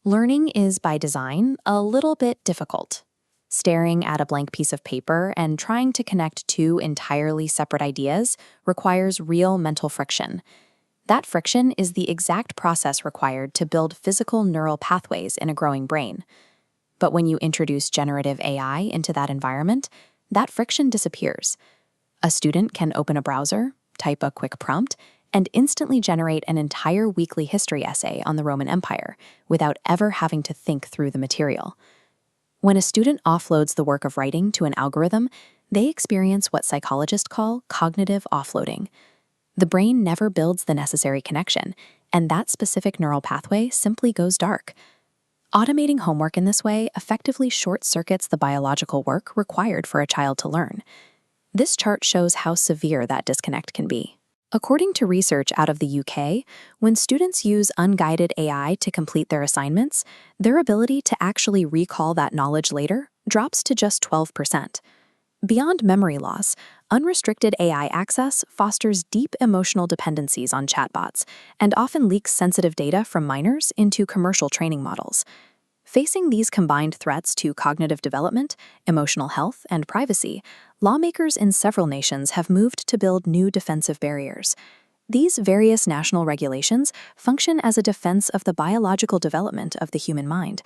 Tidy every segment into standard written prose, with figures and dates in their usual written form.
Learning is, by design, a little bit difficult. Staring at a blank piece of paper and trying to connect two entirely separate ideas requires real mental friction. That friction is the exact process required to build physical neural pathways in a growing brain. But when you introduce generative AI into that environment, that friction disappears. A student can open a browser, type a quick prompt, and instantly generate an entire weekly history essay on the Roman Empire without ever having to think through the material. When a student offloads the work of writing to an algorithm, they experience what psychologists call cognitive offloading. The brain never builds the necessary connection, and that specific neural pathway simply goes dark. Automating homework in this way effectively short-circuits the biological work required for a child to learn. This chart shows how severe that disconnect can be. According to research out of the UK, when students use Unguided AI to complete their assignments, their ability to actually recall that knowledge later drops to just 12%. Beyond memory loss, unrestricted AI access fosters deep emotional dependencies on chatbots and often leaks sensitive data from minors into commercial training models. Facing these combined threats to cognitive development, emotional health, and privacy, lawmakers in several nations have moved to build new defensive barriers. These various national regulations function as a defense of the biological development of the human mind.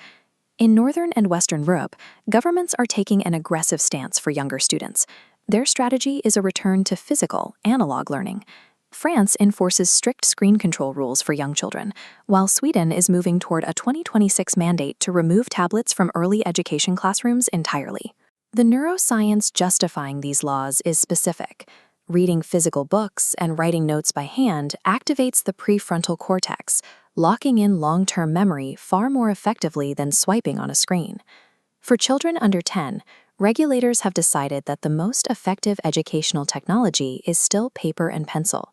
In Northern and Western Europe, governments are taking an aggressive stance for younger students. Their strategy is a return to physical, analog learning. France enforces strict screen control rules for young children, while Sweden is moving toward a 2026 mandate to remove tablets from early education classrooms entirely. The neuroscience justifying these laws is specific. Reading physical books and writing notes by hand activates the prefrontal cortex, locking in long-term memory far more effectively than swiping on a screen. For children under 10, regulators have decided that the most effective educational technology is still paper and pencil.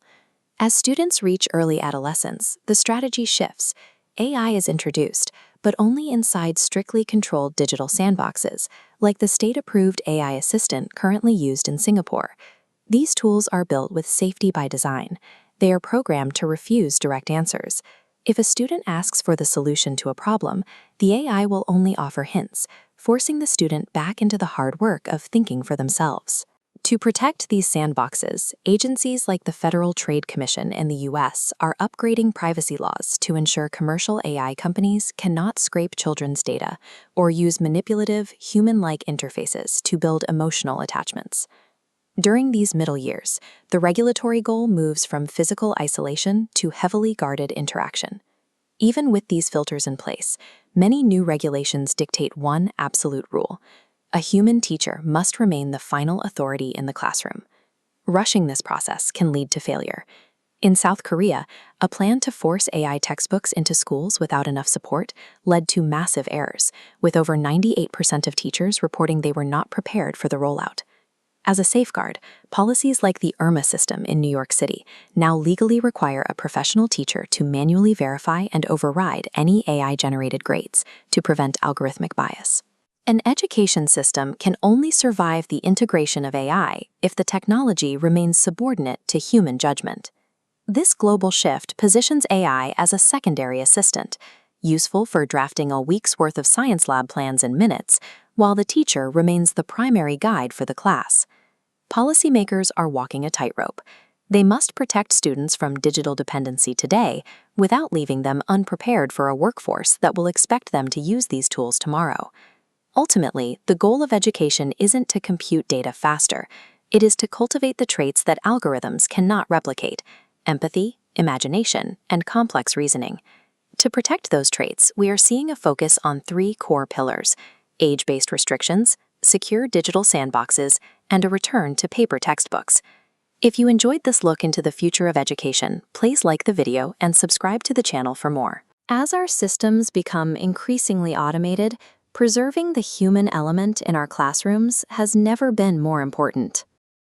As students reach early adolescence, the strategy shifts. AI is introduced, but only inside strictly controlled digital sandboxes, like the state-approved AI assistant currently used in Singapore. These tools are built with safety by design. They are programmed to refuse direct answers. If a student asks for the solution to a problem, the AI will only offer hints, forcing the student back into the hard work of thinking for themselves. To protect these sandboxes, agencies like the Federal Trade Commission in the US are upgrading privacy laws to ensure commercial AI companies cannot scrape children's data or use manipulative, human-like interfaces to build emotional attachments. During these middle years, the regulatory goal moves from physical isolation to heavily guarded interaction. Even with these filters in place, many new regulations dictate one absolute rule: a human teacher must remain the final authority in the classroom. Rushing this process can lead to failure. In South Korea, a plan to force AI textbooks into schools without enough support led to massive errors, with over 98% of teachers reporting they were not prepared for the rollout. As a safeguard, policies like the IRMA system in New York City now legally require a professional teacher to manually verify and override any AI-generated grades to prevent algorithmic bias. An education system can only survive the integration of AI if the technology remains subordinate to human judgment. This global shift positions AI as a secondary assistant, useful for drafting a week's worth of science lab plans in minutes, while the teacher remains the primary guide for the class. Policymakers are walking a tightrope. They must protect students from digital dependency today without leaving them unprepared for a workforce that will expect them to use these tools tomorrow. Ultimately, the goal of education isn't to compute data faster. It is to cultivate the traits that algorithms cannot replicate: empathy, imagination, and complex reasoning. To protect those traits, we are seeing a focus on three core pillars: age-based restrictions, secure digital sandboxes, and a return to paper textbooks. If you enjoyed this look into the future of education, please like the video and subscribe to the channel for more. As our systems become increasingly automated, preserving the human element in our classrooms has never been more important.